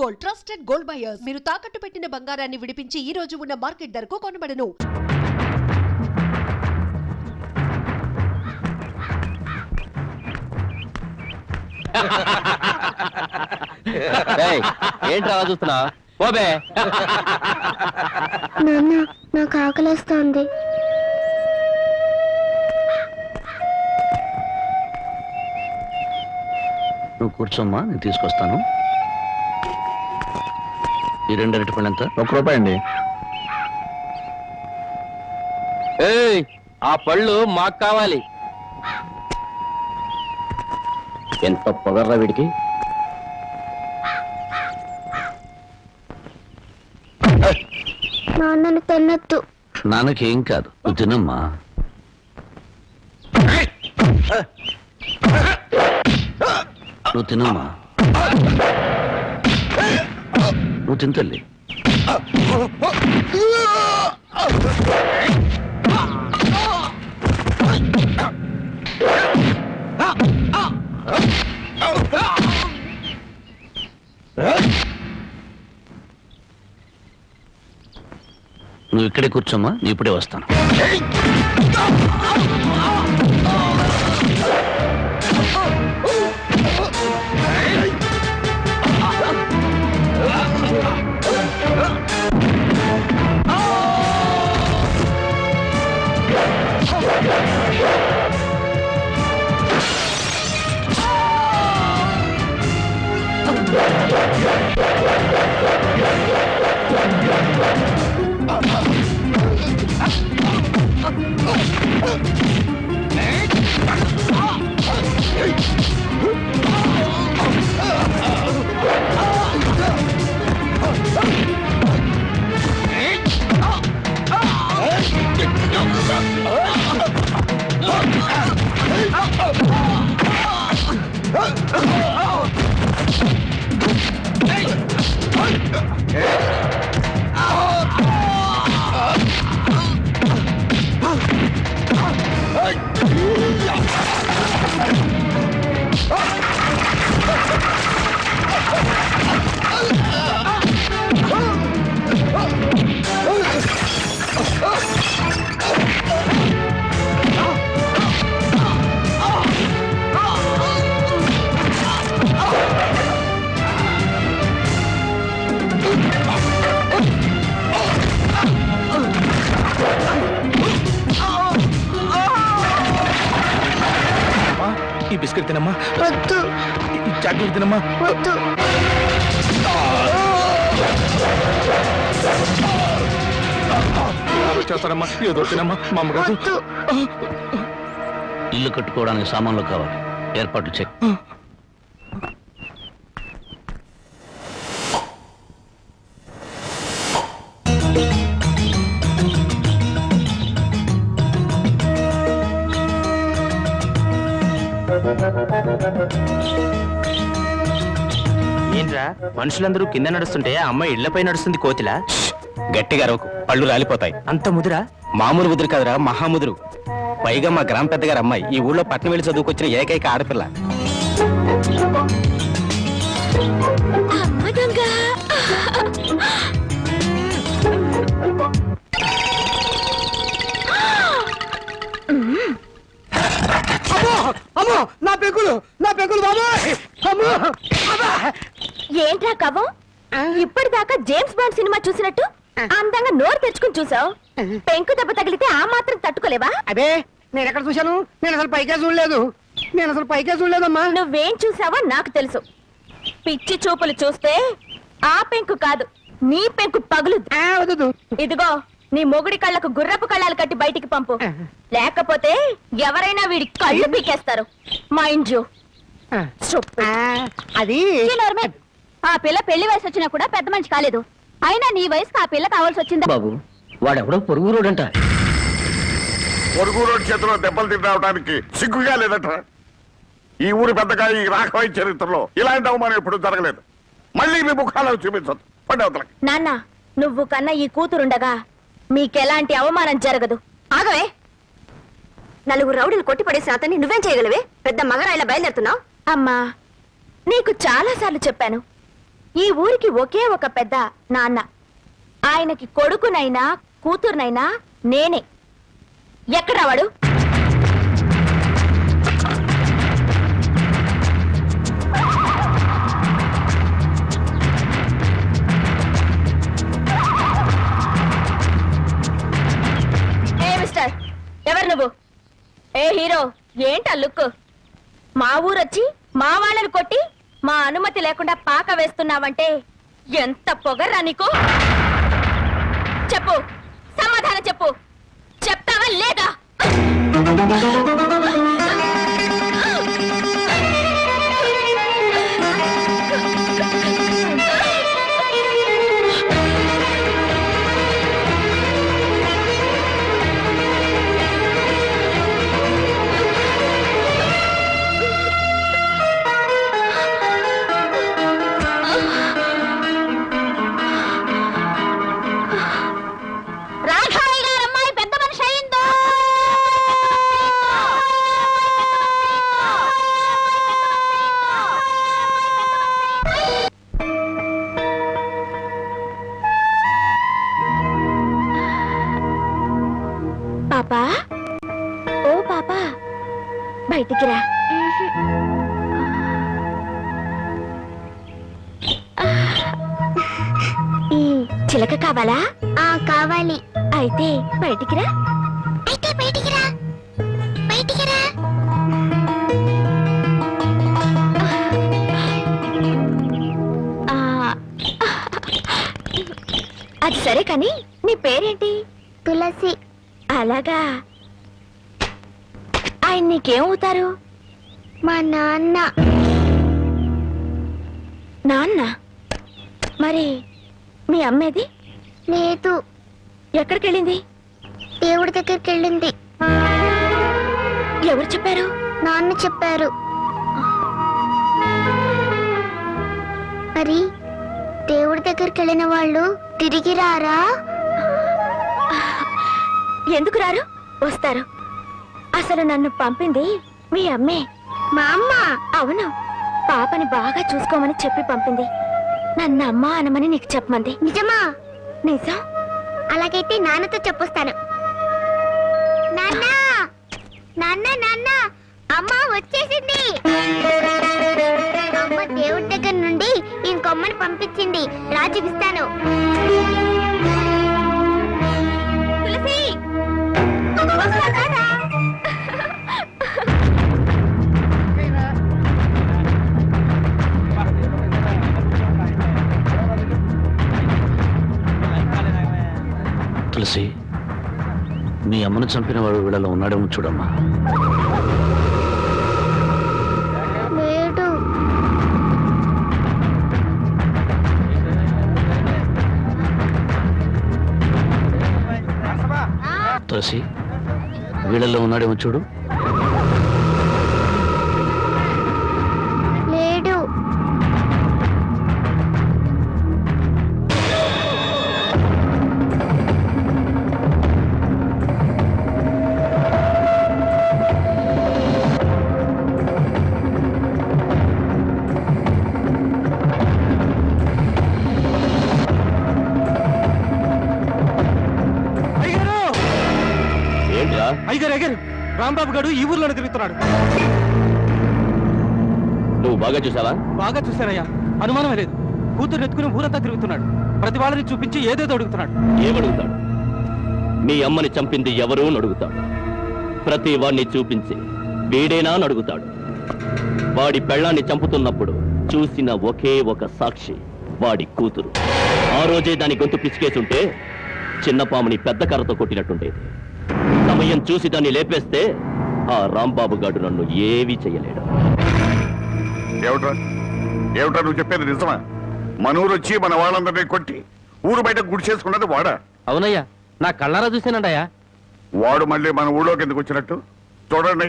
Gold, trusted gold buyers. మీరు తాకట్టు పెట్టిన బంగారాన్ని విడిపించి ఈ రోజు ఉన్న మార్కెట్ ధరకు కొనబడను. ఏంట్రా చూస్తున్నా పోబే. నాన్న నాకు ఆకలేస్తోంది. నువ్వు కూర్చోమ్మా, నేను తీసుకొస్తాను. ఈ 2 అరటిపళ్ళు ఎంత? ₹1 అండి. ఏయ్, ఆ పళ్ళు మాకు కావాలి. ఎంత పొగర్రా వీడికి. నాన్నని తిన్నట్టు. నాన్నకేం కాదు, నువ్వు తినమ్మా. నువ్వు తినమ్మా, నువ్వు తింతల్లి. నువ్వు ఇక్కడే కూర్చోమ్మా, నీ ఇప్పుడే వస్తాను. ఈ బిస్కెట్ తినమ్మా. వద్దు. ఈ చాక్లెట్ తినమ్మా. వద్దు. చేస్తారమ్మా, ఏదో తినమ్మా. మా అమ్మగారు ఇల్లు కట్టుకోవడానికి సామాన్లు కావాలి, ఏర్పాట్లు చెక్. ఏంట్రా మనుషులందరూ కింద నడుస్తుంటే అమ్మాయి ఇళ్లపై నడుస్తుంది కోతిలా? గట్టిగా అరవకు, పళ్ళు రాలిపోతాయి. అంత ముదురా? మామూలు ముదురు కదరా, మహాముదురు. పైగా మా గ్రామ పెద్దగారు అమ్మాయి, ఈ ఊళ్ళో పట్నం వెళ్ళి చదువుకొచ్చిన ఏకైక ఆడపిల్ల. ఏంట్రా కవ్వం? ఇప్పటిదాకా జేమ్స్ బాండ్ సినిమా చూసినట్టు అందంగా నోరు తెచ్చుకుని చూసావు. పెంకు దెబ్బ తగిలితే ఆ మాత్రం తట్టుకోలేవా? అదే నేను ఎక్కడ చూశాను? నేను అసలు పైకే చూడలేదమ్మా. నువ్వేం చూసావో నాకు తెలుసు. పిచ్చి చూపులు చూస్తే ఆ పెంకు కాదు, నీ పెంకు పగులు. వద్దు. ఇదిగో నీ మొగుడి కళ్ళకు గుర్రపు కళ్ళాలు కట్టి బయటికి పంపు, లేకపోతే ఎవరైనా వీడి కళ్ళు పీకేస్తారు. Mind you. అది ఆ పిల్ల పెళ్లి వయసు వచ్చినా కూడా పెద్ద మనిషి కాలేదు. అయినా నీ వయసుకు ఆ పిల్ల కావాల్సి వచ్చిందా? బాబు, వాడెవడో పొరుగు రోడంట. పొరుగు రోడ్డు చేతిలో దెబ్బలు తినడానికి సిగ్గుగా లేదట. ఈ ఊరి పెద్దగా ఈ రాఘవయ్య చరిత్రలో ఇలాంటి అవమానం ఎప్పుడు జరగలేదు. మళ్ళీ మీ ముఖాలను చూపించదు. పండవతలకి నాన్న, నువ్వు కన్నా ఈ కూతురుండగా మీకెలాంటి అవమానం జరగదు. ఆగవే. నలుగురు రౌడీలు కొట్టిపడేసిన అతన్ని నువ్వేం చేయగలవే? పెద్ద మగరాయిలా బయలుదేరుతున్నావు. అమ్మా, నీకు చాలా సార్లు చెప్పాను, ఈ ఊరికి ఒకే ఒక పెద్ద నాన్న. ఆయనకి కొడుకునైనా కూతురునైనా నేనే. ఎక్కడ వాడు? ఏ మిస్టర్, ఎవరు నువ్వు? ఏ హీరో, ఏంటా లుక్? మా ఊరొచ్చి మా వాళ్ళని కొట్టి మా అనుమతి లేకుండా పాక వేస్తున్నావంటే ఎంత పొగర్రా నీకు? చెప్పు, సమాధానం చెప్పు. చెప్తావా లేదా? రాఘవయ్య గారి అమ్మాయి పెద్ద మనిషి అయిందో. పాపా, ఓ పాపా, బయటికి రా. చిలక కావాలా? కావాలి. అయితే బయటికి రా. అయితే బయటికి రా. బయటికి రా. అది సరే కానీ నీ పేరేంటి? తులసి. అలాగా. ఆయన నీకేమవుతారు? మా నాన్న. నాన్న? మరి మీ అమ్మేది? లేదు. ఎక్కడికి వెళ్ళింది? దేవుడి దగ్గరికి వెళ్ళింది. ఎవరు చెప్పారు? నాన్న చెప్పారు. మరి దేవుడి దగ్గరికి వెళ్ళిన వాళ్ళు తిరిగి రారా? ఎందుకు రారు? వస్తారు. అసలు నన్ను పంపింది మీ అమ్మే. మా అమ్మ? అవును. పాపని బాగా చూసుకోమని చెప్పి పంపింది. నన్ను అమ్మ అనమని నీకు చెప్పమంది. నిజమా? నిజం. అలాగైతే నాన్నతో చెప్పొస్తాను. నాన్న, నాన్న, నాన్న, అమ్మ వచ్చేసింది. అమ్మ దేవుడి దగ్గర నుండి ఇంకొమ్మని పంపించింది. రా చూపిస్తాను. తులసి, వస్తానా? తులసి, మీ అమ్మను చంపిన వాడు వీళ్ళలో ఉన్నాడేమో చూడమ్మా. లేడు. తులసి, వీళ్ళలో ఉన్నాడేమో చూడు. లేడు. అయ్యగారు, అయ్యగారు, రాంబాబు గారు ఈ ఊర్లోనే తిరుగుతున్నాడు. నువ్వు బాగా చూసావా? బాగా చూశానయ్యా, అనుమానమే లేదు. కూతురు ఎత్తుకుని ఊరంతా తిరుగుతున్నాడు. ప్రతి వాళ్ళని చూపించి ఏదేదో అడుగుతున్నాడు. ఏమడుగుతాడు? మీ అమ్మని చంపింది ఎవరు అడుగుతాడు. ప్రతి వాడిని చూపించి వీడేనా అడుగుతాడు. వాడి పెళ్ళాన్ని చంపుతున్నప్పుడు చూసిన ఒకే ఒక సాక్షి వాడి కూతురు. ఆ రోజే దాని గొంతు పిసికేసుంటే చిన్నపాముని పెద్ద కర్రతో కొట్టినట్టుండేది. సమయం చూసి దాన్ని లేపేస్తే ఆ రాంబాబు గారు నన్ను ఏమీ చెయ్యలేడు. ఏమిట్రా ఏమిట్రా నువ్వు చెప్పేది నిజమా? మన ఊరు వచ్చి మన వాళ్ళందరినీ కొట్టి ఊరు బయట గుడి చేసుకున్నది వాడా? అవునయ్యా, నా కళ్ళారా చూసానండయ్యా. వాడు మళ్ళీ మన ఊళ్ళోకి ఎందుకు వచ్చినట్టు? చూడండి,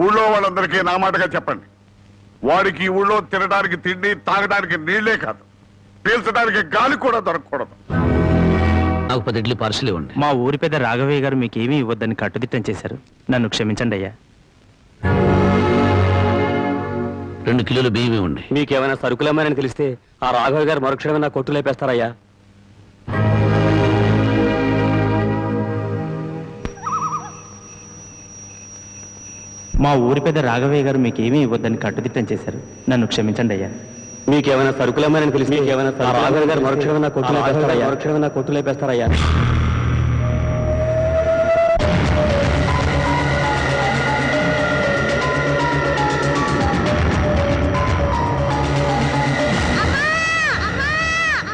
ఊళ్ళో వాళ్ళందరికీ నా మాటగా చెప్పండి. వాడికి ఈ ఊళ్ళో తినడానికి తిండి, తాగడానికి నీళ్లే కాదు, పీల్చడానికి గాలి కూడా దొరకకూడదు. నాకు 10 ఇడ్లీ పార్సల్ ఇవ్వండి. మా ఊరి పెద్ద రాఘవయ్య గారు మీకేమీ ఇవ్వద్దని కట్టుదిట్టం చేశారు. నన్ను క్షమించండి అయ్యా. 2 కిలోలు బియ్యం ఇవ్వండి. మీకేమైనా సరుకులమ్మారని తెలిస్తే ఆ రాఘవ గారు మరుక్షణమే నా కొట్టు లేపేస్తారయ్యా. మా ఊరి పెద్ద రాఘవయ్య గారు మీకేమీ ఇవ్వద్దని కట్టుదిట్టం చేశారు. నన్ను క్షమించండి అయ్యా. మీకేమైనా సరుకులమ్మారని తెలిస్తే రాఘవయ్య గారు మరుక్షణమే నా కొట్టు లేపేస్తారయ్యా.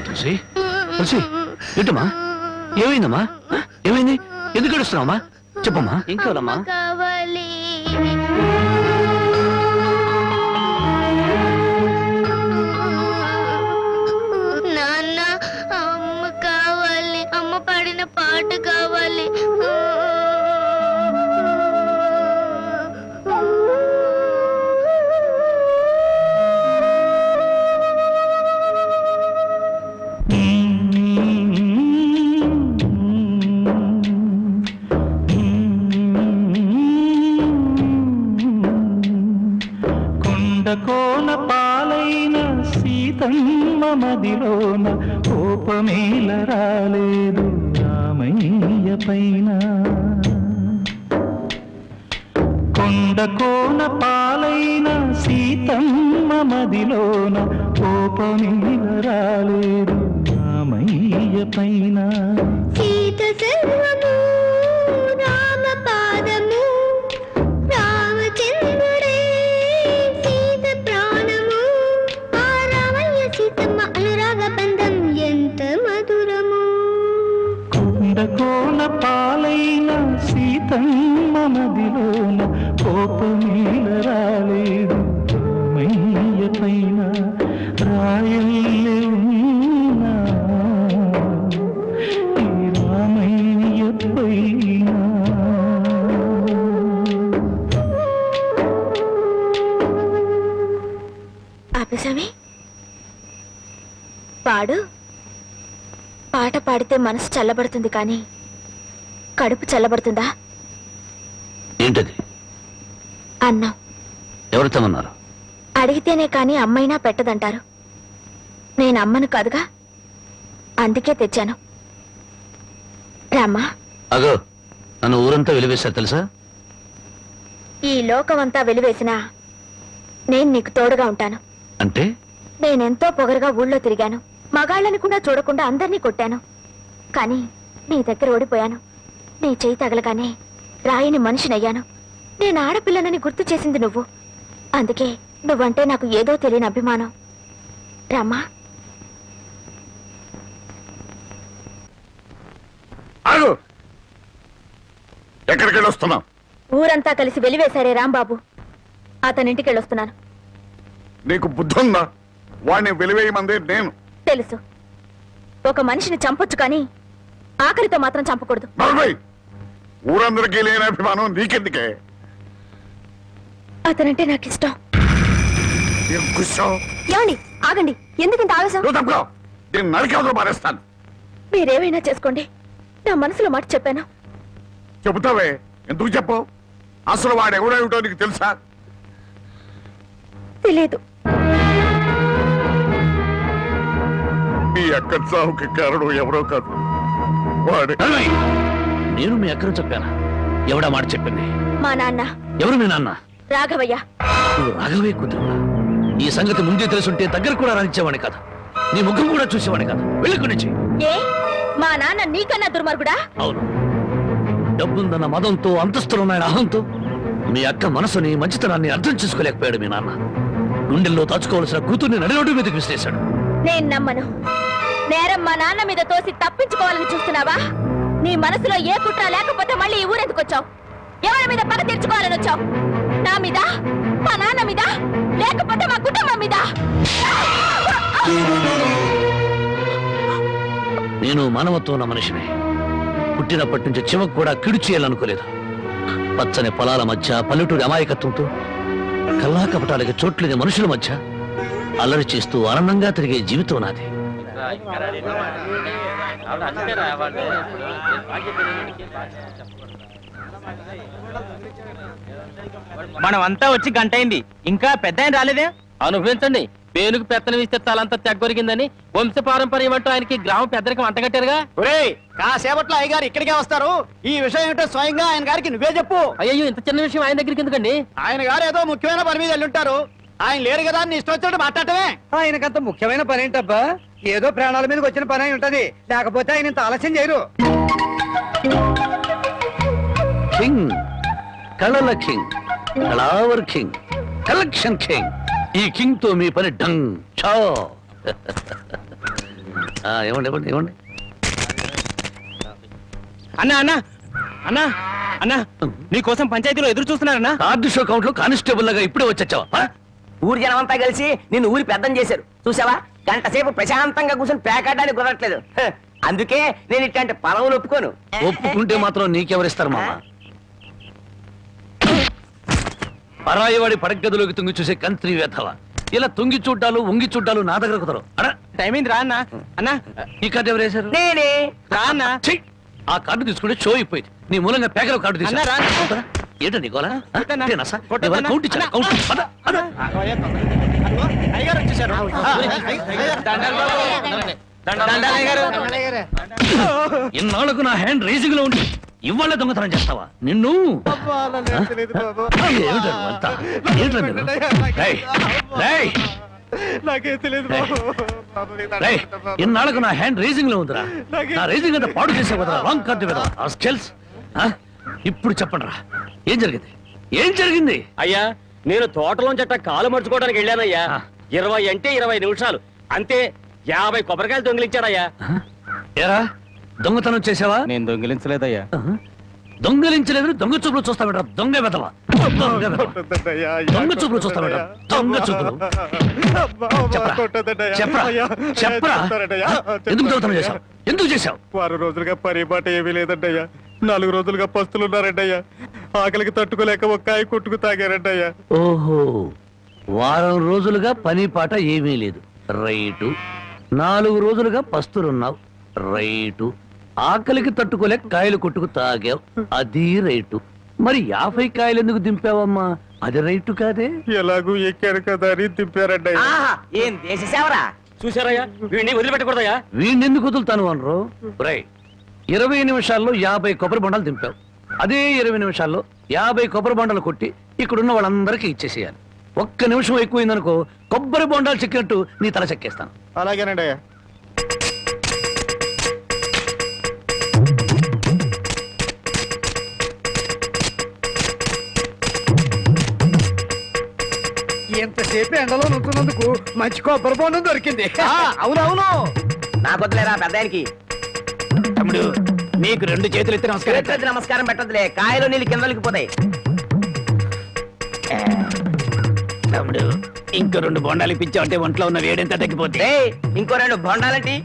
తులసి, తులసి, ఏంటమ్మా? ఏమైందమ్మా? ఏమైంది? ఎందుకు ఏడుస్తున్నావమ్మా? చెప్పమ్మా. ఇంకోనమ్మా కావాలి. నాన్న, అమ్మ కావాలి. అమ్మ పాడిన పాట కావాలి. కోన పాలైన సీతమ్మ మదిలోన కోపమేల రాలేదు రామయ్య పైన. కొండకోన పాలైన సీతమ్మ మదిలోన కోపమేల రాలేదు రామయ్య పైన. సీత సర్వము రామ పాదము, రామచంద్రుడే సీత ప్రాణము. ఆ రామయ్య సీతమ్మ అనురాగ బంధం ఎంత మధురము. కొండకోన పాలైన సీతమ్మ మదిలోన కోపమేల రాలేదు రామయ్య పైన. రాయల్లే ఉన్నా ఈ రామయ్య పైన. ఆపేసామి, పాడు. పాట పాడితే మనసు చల్లబడుతుంది కానీ కడుపు చల్లబడుతుందా? ఏంటది? అన్నం ఎవరు తెమ్మన్నారు? అడిగితేనే కాని అమ్మైనా పెట్టదంటారు. నేను అమ్మను కాదుగా, అందుకే తెచ్చాను. రామ్మా. అగో, నన్ను ఊరంతా వెలివేశారు తెలుసా? ఈ లోకమంతా వెలివేసినా నేను నీకు తోడుగా ఉంటాను. అంటే నేనెంతో పొగరుగా ఊళ్ళో తిరిగాను. మగాళ్ళని కూడా చూడకుండా అందరినీ కొట్టాను. కానీ నీ దగ్గర ఓడిపోయాను. నీ చేయి తగలగానే రాయిని మనిషినయ్యాను. నేను ఆడపిల్లనని గుర్తు చేసింది నువ్వు. అందుకే నువ్వంటే నాకు ఏదో తెలియని అభిమానం. రామ్మా. ఆగు! ఎక్కడికి వెళ్ళొస్తున్నావు? ఊరంతా కలిసి వెలివేశారే రాంబాబు, అతనింటికి వెళ్ళొస్తున్నాను. నీకు బుద్ధి ఉందా? వాడిని వెలివేయమందే నేను. తెలుసు, ఒక మనిషిని చంపొచ్చు కానీ ఆఖరితో మాత్రం చంపకూడదు. నలభై ఊరందరికీ లేని అభిమానం నీకెందుకే? అతనంటే నాకు ఇష్టం. ఏం కూర్చోవు? ఏమండి, ఆగండి. ఎందుకింత ఆవేశం? నువ్వు తప్పుకో. నేను నరికేవతో మారేస్తాను. మీరేమైనా చేసుకోండి, నా మనసులో మాట చెప్పాను. చెబుతావే, ఎందుకు చెప్పు? అసలు వాడు ఎవడేమిటో నీకు తెలుసా? తెలియదు. మీ అక్క చావుకి కారణం ఎవరో కాదు, వాడే. నేను మీ అక్కను చెప్పానా? ఎవడా మాట చెప్పింది? మా నాన్న. ఎవరు మీ నాన్న? రాఘవయ్య. నువ్వు రాఘవయ్య కూతురువా? ఈ సంగతి ముందే తెలుసుంటే దగ్గర కూడా రానిచ్చేవాడిని కాదు. నీ ముఖం కూడా చూసేవాడిని కాదు. వెళ్ళకు నుంచి. ఏ, మా నాన్న నీకన్నా దుర్మార్గుడా? అవును, డబ్బుందన్న మదంతో, అంతస్తులున్నాయన అహంతో మీ అక్క మనసుని, మంచితనాన్ని అర్థం చేసుకోలేకపోయాడు మీ నాన్న. గుండెల్లో దాచుకోవాల్సిన కూతుర్ని నడిరోడ్డు మీదకి విసిరేశాడు. నేను నమ్మను. నేరం మా నాన్న మీద తోసి తప్పించుకోవాలని చూస్తున్నావా? నీ మనసులో ఏ కుట్ర లేకపోతే మళ్ళీ ఈ ఊరెందుకు వచ్చావు? ఎవరి మీద పగ తీర్చుకోవాలని వచ్చావు? నా మీద, మా నాన్న మీద, లేకపోతే మా కుటుంబం మీద? నేను మానవత్వం ఉన్న మనిషిని. పుట్టినప్పటి నుంచి చివకు కూడా కిడు చేయాలనుకోలేదు. పచ్చని పొలాల మధ్య, పల్లెటూరి అమాయకత్వంతో, కల్లా కపటాలకి చోట్లేని మనుషుల మధ్య అల్లరి చేస్తూ ఆనందంగా తిరిగే జీవితం నాది. మనం అంతా వచ్చి గంట అయింది, ఇంకా పెద్ద ఆయన రాలేదే. అనుభవించండి. పేనుకు పెత్తనం ఇస్తే తలంతా తెగ్గొరిగిందని వంశ పారంపర్యం అంటూ ఆయనకి గ్రామ పెద్దరికి అంటగట్టారుగా. ఒరేయ్, కాసేపట్లో అయ్యగారు ఇక్కడికే వస్తారు. ఈ విషయం ఏంటో స్వయంగా ఆయన గారికి నువ్వే చెప్పు. అయ్యో, ఇంత చిన్న విషయం ఆయన దగ్గరికి ఎందుకండి? ఆయన గారు ఏదో ముఖ్యమైన పని మీద వెళ్ళుంటారు. ఆయన లేరు కదా అని ఇష్టం వచ్చినట్టు మాట్లాడటమే. ఆయనకంత ముఖ్యమైన పని ఏంటబ్బా? ఏదో ప్రాణాల మీదకి వచ్చిన పని అయి ఉంటది, లేకపోతే ఆయన ఇంత ఆలస్యం చేయరు. కింగ్, కళల కింగ్, కళావర్ కింగ్, కలెక్షన్ కింగ్. ఈ కింగ్ తో మీ పని డంగ్ చో. ఇవ్వండి ఇవ్వండి ఇవ్వండి. అన్నా అన్నా అన్నా అన్నా, నీకోసం పంచాయతీలో ఎదురు చూస్తున్నారన్నా. కార్డు షో కౌంట్ లో కానిస్టేబుల్ లాగా ఇప్పుడే వచ్చావా? ఊరి జనం అంతా కలిసి నిన్ను ఊరి పెద్దం చేశారు చూసావా? గంట సేపు ప్రశాంతంగా కూర్చొని పేకాడడానికి కుదరట్లేదు. అందుకే నేను ఇట్లాంటి పొలవులు ఒప్పుకోను. ఒప్పుకుంటే మాత్రం నీకెవరిస్తారు మామ? పరాయివాడి పడగదిలోకి తుంగి చూసే కంత్రి వేధవ. ఇలా తుంగి చూడ్డాలు ఉంగి చూడ్డాలు నా దగ్గర కుదరవు. టైం అయింది రా అన్నా. అన్నా, ఈ కార్డు ఎవరు వేశారు? నేనే. రా అన్నా. ఛీ! ఆ కార్డు తీసుకుంటే షో అయిపోయింది. నీ మూలంగా పేకల కార్డు అన్నా, రా. తీసుకురా. ఏంటో నీకోలా? కొట్టన్నా. కౌంట్ ఇచ్చాను. కౌంట్. పద, పద. అయ్యగారు వచ్చేసారు. దండాలు అయ్యగారు. ఇన్నాళ్లకు నా హ్యాండ్ రేసింగ్ లో ఉండి ఇవాళ దొంగతనం చేస్తావా? నిన్ను ఏమిటో అంతా? ఏమిటో మీరు? రేయ్, రేయ్, నాకే తెలియదు. రేయ్, ఇన్నాళ్లకు నా హ్యాండ్ రేసింగ్ లో ఉందిరా. నా రేసింగ్ అంతా పాడు చేసే కదా రాంగ్ కార్డు కదా. ఇప్పుడు చెప్పండి రా, ఏం జరిగింది? ఏం జరిగింది? అయ్యా, నేను తోటలోంచట కాలు మర్చుకోవడానికి వెళ్ళానయ్యా. 20 అంటే 20 నిమిషాలు అంతే. 50 కొబ్బరికాయలు దొంగిలించాడయ్యా. ఏరా, దొంగతనం చేసావా? నేను దొంగిలించలేదయ్యా. దొంగలించలేదు, దొంగ చూపులు చూస్తా బెటర్. దొంగ వెదవా, దొంగ వెధవ. దొంగ చూపులు చూస్తా బెటర్. దొంగ చూపులు. చెప్పరా, చెప్పరా, చెప్పరా. ఎందుకు దొంగతనం చేశావు? ఎందుకు చేశావు? 6 రోజులుగా పరిపాట ఏమీ లేదంటయ్యా. 4 రోజులుగా పస్తులున్నారంటయ్యా. ఆకలికి తట్టుకోలేక ఒక్కాయ కొట్టుకు తాగారంటయ్యా. ఓహో, వారం రోజులుగా పని పాట ఏమీ లేదు. రైటు. 4 రోజులుగా పస్తులున్నావు. రైటు. ఆకలికి తట్టుకోలేక కాయలు కొట్టుకు తాగావు. అది రైటు. మరి 50 కాయలు ఎందుకు దింపావమ్మా? అది రైటు కాదే. ఎలాగూ ఎక్కారు కదా అని తిప్పారంటయ్యా. ఏం దేశ సేవరా? చూసారయ్యా, వీడిని వదిలిపెట్టకూడదయ్యా. వీణెందుకు వదులుతాను అనరు? రై, 20 నిమిషాల్లో 50 కొబ్బరి బొండాలు దింపావు. అదే 20 నిమిషాల్లో 50 కొబ్బరి బొండాలు కొట్టి ఇక్కడున్న వాళ్ళందరికీ ఇచ్చేసేయాలి. ఒక్క నిమిషం ఎక్కువైందనుకో, కొబ్బరి బొండాలు చెక్కినట్టు నీ తల చెక్కేస్తాను. అలాగేనండి అయ్యా. ఎంతసేపు ఎండలో నుంచున్నందుకు మంచి కొబ్బరి బొండం దొరికింది. అవునవును, నాకు వద్దులేరా పెద్ద ఆయనకి. తమ్ముడు, నీకు 2 చేతులు ఎత్తి నమస్కారం. నమస్కారం పెట్టదులే, కాయలు నీళ్ళు కిందలకి పోతాయి. తమ్ముడు, ఇంకో 2 బొండాలు ఇప్పించావు అంటే ఒంట్లో ఉన్న వేడెంత తగ్గిపోతే. ఇంకో 2 బొండాలంటి.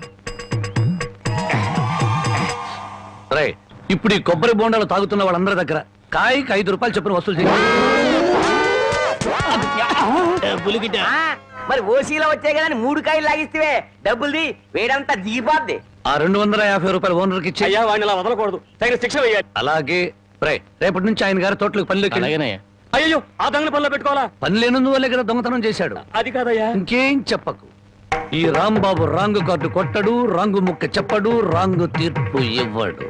రై, ఇప్పుడు ఈ కొబ్బరి బొండాలు తాగుతున్న వాళ్ళందరి దగ్గర కాయకి 5 రూపాయలు చొప్పున వసూలు చేయాలి. పులిగిట. మరి ఓసీలో వచ్చాయి కదా 3 కాయలు లాగిస్తే డబ్బుల్ది వేడంతా దిగిపోద్ది. ఆ 250 రూపాయలు ఓనర్కి ఇచ్చి. అయ్యా, వాడిని అలా వదలకూడదు. తగిన శిక్ష వేయాలి. అలాగే. రై, రేపటి నుంచి ఆయన గారి తోటలకు పనిలోకి వెళ్ళి. అలాగేనయ్యా. అయ్యో, ఆ దొంగల పనిలో పెట్టుకోవాలా? పని లేనందువల్లే కదా దొంగతనం చేశాడు. అది కాదయ్యా. ఇంకేం చెప్పకు. ఈ రాంబాబు రాంగు కార్డు కొట్టడు, రాంగు ముక్క చెప్పడు, రాంగు తీర్పు ఇవ్వడు.